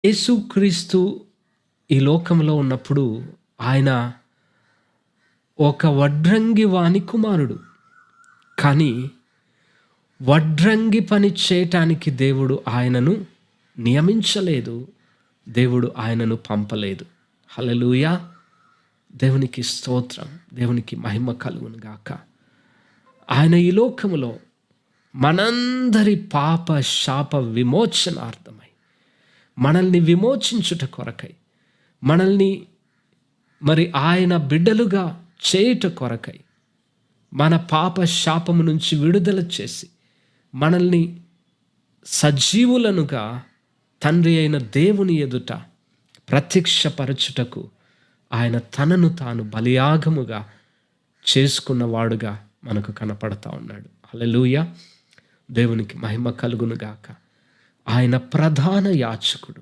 యేసుక్రీస్తు ఈ లోకంలో ఉన్నప్పుడు ఆయన ఒక వడ్రంగి వాని కుమారుడు. కానీ వడ్రంగి పని చేయటానికి దేవుడు ఆయనను నియమించలేదు. దేవుడు ఆయనను పంపలేదు. హల్లెలూయా! దేవునికి స్తోత్రం. దేవునికి మహిమ కలుగును గాక. ఆయన ఈ లోకములో మనందరి పాప శాప విమోచనార్థమై, మనల్ని విమోచించుట కొరకై, మనల్ని ఆయన బిడ్డలుగా చేయుట కొరకై, మన పాప శాపము నుంచి విడుదల చేసి మనల్ని సజీవులనుగా తండ్రి అయిన దేవుని ఎదుట ప్రత్యక్షపరచుటకు ఆయన తనను తాను బలియాగముగా చేసుకున్నవాడుగా మనకు కనపడతా ఉన్నాడు. హల్లెలూయా! దేవునికి మహిమ కలుగును గాక. ఆయన ప్రధాన యాజకుడు,